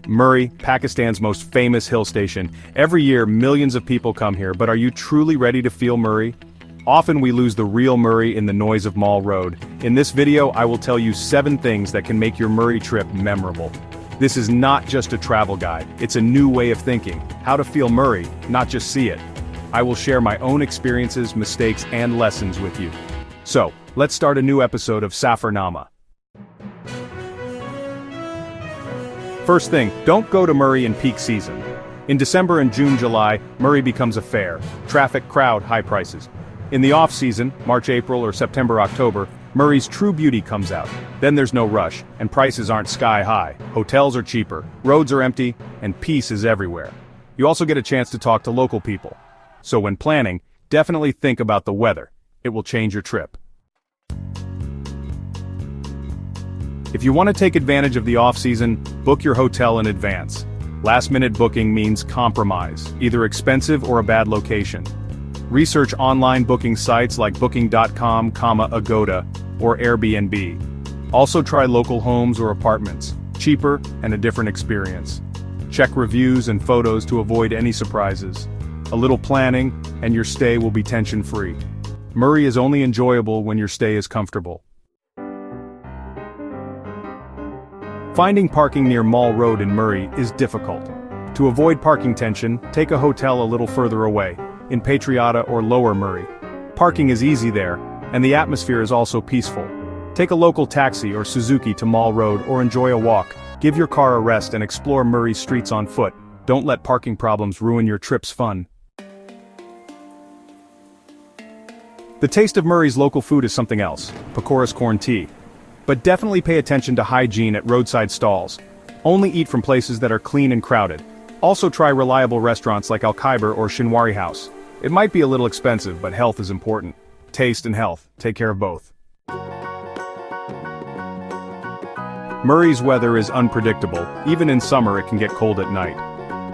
Murree, Pakistan's most famous hill station. Every year, millions of people come here, but are you truly ready to feel Murree? Often we lose the real Murree in the noise of Mall Road. In this video, I will tell you 7 things that can make your Murree trip memorable. This is not just a travel guide, it's a new way of thinking. How to feel Murree, not just see it. I will share my own experiences, mistakes, and lessons with you. So, let's start a new episode of Safarnama. First thing, don't go to Murree in peak season. In December and June, July, Murree becomes a fair. Traffic, crowd, high prices. In the off-season, March, April, or September, October, Murree's true beauty comes out. Then there's no rush, and prices aren't sky-high. Hotels are cheaper, roads are empty, and peace is everywhere. You also get a chance to talk to local people. So when planning, definitely think about the weather. It will change your trip. If you want to take advantage of the off-season, book your hotel in advance. Last-minute booking means compromise, either expensive or a bad location. Research online booking sites like booking.com, Agoda, or Airbnb. Also try local homes or apartments, cheaper and a different experience. Check reviews and photos to avoid any surprises. A little planning, and your stay will be tension-free. Murree is only enjoyable when your stay is comfortable. Finding parking near Mall Road in Murree is difficult. To avoid parking tension, take a hotel a little further away, in Patriota or Lower Murree. Parking is easy there, and the atmosphere is also peaceful. Take a local taxi or Suzuki to Mall Road or enjoy a walk. Give your car a rest and explore Murree's streets on foot. Don't let parking problems ruin your trip's fun. The taste of Murree's local food is something else, Pakora's corn tea. But definitely pay attention to hygiene at roadside stalls. Only eat from places that are clean and crowded. Also try reliable restaurants like Al Khyber or Shinwari House. It might be a little expensive, but health is important. Taste and health, take care of both. Murree's weather is unpredictable. Even in summer it can get cold at night.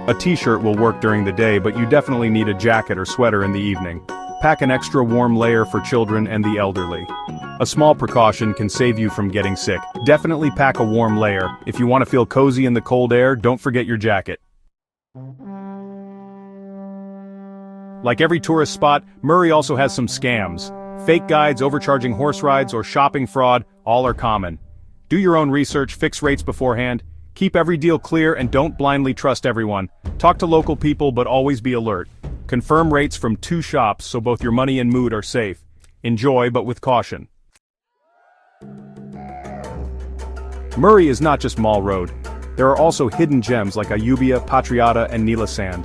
A t-shirt will work during the day, but you definitely need a jacket or sweater in the evening. Pack an extra warm layer for children and the elderly. A small precaution can save you from getting sick. Definitely pack a warm layer. If you want to feel cozy in the cold air, don't forget your jacket. Like every tourist spot, Murree also has some scams. Fake guides, overcharging horse rides, or shopping fraud, all are common. Do your own research, fix rates beforehand. Keep every deal clear and don't blindly trust everyone. Talk to local people but always be alert. Confirm rates from 2 shops so both your money and mood are safe. Enjoy but with caution. Murree is not just Mall Road. There are also hidden gems like Ayubia, Patriota, and Neela Sand.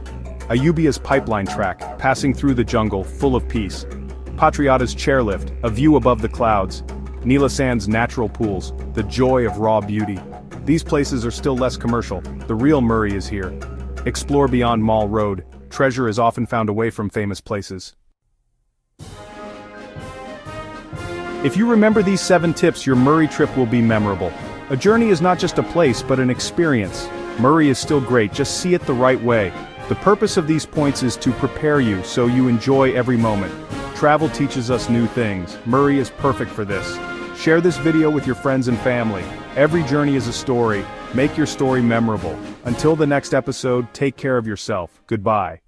Ayubia's pipeline track, passing through the jungle, full of peace. Patriota's chairlift, a view above the clouds. Neela Sand's natural pools, the joy of raw beauty. These places are still less commercial. The real Murree is here. Explore beyond Mall Road. Treasure is often found away from famous places. If you remember these 7 tips, your Murree trip will be memorable. A journey is not just a place but an experience. Murree is still great, just see it the right way. The purpose of these points is to prepare you so you enjoy every moment. Travel teaches us new things. Murree is perfect for this. Share this video with your friends and family. Every journey is a story. Make your story memorable. Until the next episode, take care of yourself. Goodbye.